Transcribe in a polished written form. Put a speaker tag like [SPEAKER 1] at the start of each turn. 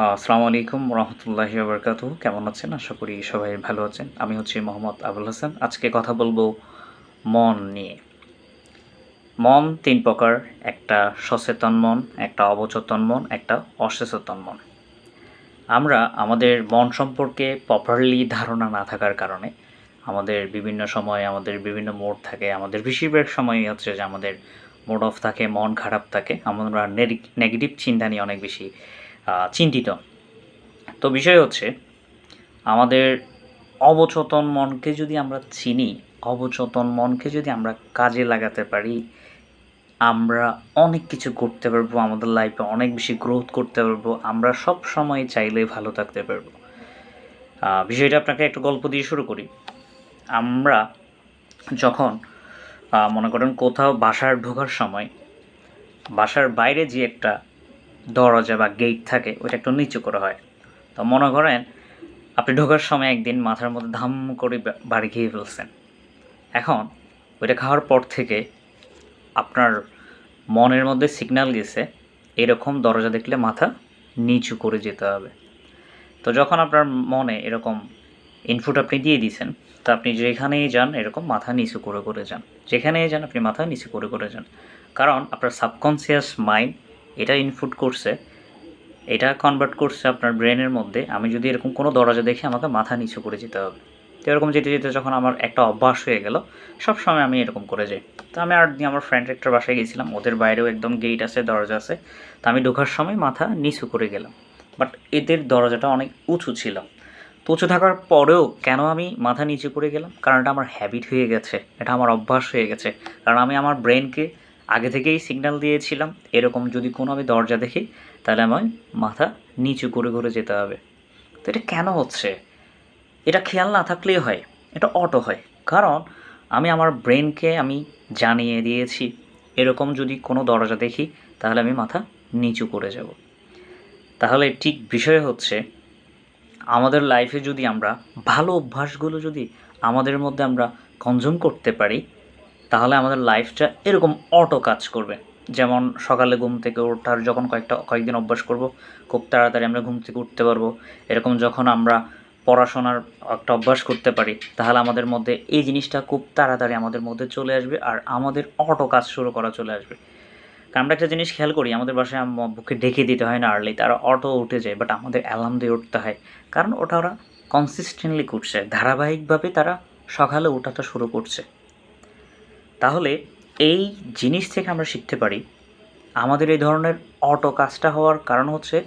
[SPEAKER 1] আসসালামু আলাইকুম রহমতুল্লাহি ওবরকাতুহ। কেমন আছেন? আশা করি সবাই ভালো আছেন। আমি হচ্ছি মোহাম্মদ আবুল হাসান। আজকে কথা বলবো মন নিয়ে। মন ৩ প্রকার। একটা সচেতন মন, একটা অবচেতন মন, একটা অসচেতন মন। আমরা আমাদের মন সম্পর্কে প্রপারলি ধারণা না থাকার কারণে আমাদের বিভিন্ন সময় আমাদের বিভিন্ন মোড থাকে। আমাদের বেশিরভাগ সময়ই হচ্ছে যে আমাদের মুড অফ থাকে, মন খারাপ থাকে। আমরা নেগেটিভ চিন্তা নিয়ে অনেক বেশি চিন্তিত। তো বিষয় হচ্ছে আমাদের অবচেতন মনকে যদি আমরা চিনি, অবচেতন মনকে যদি আমরা কাজে লাগাতে পারি, আমরা অনেক কিছু করতে পারবো। আমাদের লাইফে অনেক বেশি গ্রোথ করতে পারবো। আমরা সবসময় চাইলে ভালো থাকতে পারবো। বিষয়টা আপনাকে একটা গল্প দিয়ে শুরু করি। আমরা যখন মনে করেন কোথাও বাসার ঢোকার সময় বাসার বাইরে যে একটা দরজা বা গেট থাকে ওইটা একটু নিচু করা হয়। তো মনে করেন আপনি ঢোকার সময় একদিন মাথার মধ্যে ধাম করে বাড়ি খেয়ে ফেলছেন। এখন ওইটা খাওয়ার পর থেকে আপনার মনের মধ্যে সিগন্যাল গেছে এরকম দরজা দেখলে মাথা নিচু করে যেতে হবে। তো যখন আপনার মনে এরকম ইনপুট আপনি দিয়ে দিয়েছেন, তো আপনি যেখানেই যান এরকম মাথা নিচু করে করে যান। যেখানেই যান আপনি মাথা নিচু করে করে যান। কারণ আপনার সাবকনসিয়াস মাইন্ড এটা ইনপুট করছে, এটা কনভার্ট করছে আপনার ব্রেনের মধ্যে, আমি যদি এরকম কোনো দরজা দেখি আমাকে মাথা নিচু করে যেতে হবে। তো এরকম যেতে যেতে যখন আমার একটা অভ্যাস হয়ে গেল, সবসময় আমি এরকম করে যাই। তো আমি আর দিন আমার ফ্রেন্ড একটার বাসায় গেছিলাম, ওদের বাইরেও একদম গেট আছে, দরজা আছে। তো আমি ঢোকার সময় মাথা নিচু করে গেলাম। বাট এদের দরজাটা অনেক উঁচু ছিল। তো উঁচু থাকার পরেও কেন আমি মাথা নিচু করে গেলাম? কারণ এটা আমার হ্যাবিট হয়ে গেছে, এটা আমার অভ্যাস হয়ে গেছে। কারণ আমি আমার ব্রেনকে আগে থেকেই সিগন্যাল দিয়েছিলাম এরকম যদি কোনো আমি দরজা দেখি তাহলে আমার মাথা নিচু করে করে যেতে হবে। তো এটা কেন হচ্ছে? এটা খেয়াল না থাকলেই হয়, এটা অটো হয়। কারণ আমি আমার ব্রেনকে আমি জানিয়ে দিয়েছি এরকম যদি কোনো দরজা দেখি তাহলে আমি মাথা নিচু করে যাব। তাহলে ঠিক বিষয় হচ্ছে আমাদের লাইফে যদি আমরা ভালো অভ্যাসগুলো যদি আমাদের মধ্যে আমরা কনজিউম করতে পারি তাহলে আমাদের লাইফটা এরকম অটো কাজ করবে। যেমন সকালে ঘুম থেকে ওঠার যখন কয়েকদিন অভ্যাস করব, খুব তাড়াতাড়ি আমরা ঘুম থেকে উঠতে পারবো। এরকম যখন আমরা পড়াশোনার একটা অভ্যাস করতে পারি তাহলে আমাদের মধ্যে এই জিনিসটা খুব তাড়াতাড়ি আমাদের মধ্যে চলে আসবে আর আমাদের অটো কাজ শুরু করা চলে আসবে। কারণ আমরা একটা জিনিস খেয়াল করি, আমাদের বাসায় আম্মুকে ডেকে দিতে হয় না আর্লি, তারা অটো উঠে যায়। বাট আমাদের অ্যালার্ম দিয়ে উঠতে হয়। কারণ ওটা ওরা কনসিস্টেন্টলি করছে, ধারাবাহিকভাবে তারা সকালে ওঠাটা শুরু করছে। তাহলে এই জিনিস থেকে আমরা শিখতে পারি আমাদের এই ধরনের অটো কাজটা হওয়ার কারণ হচ্ছে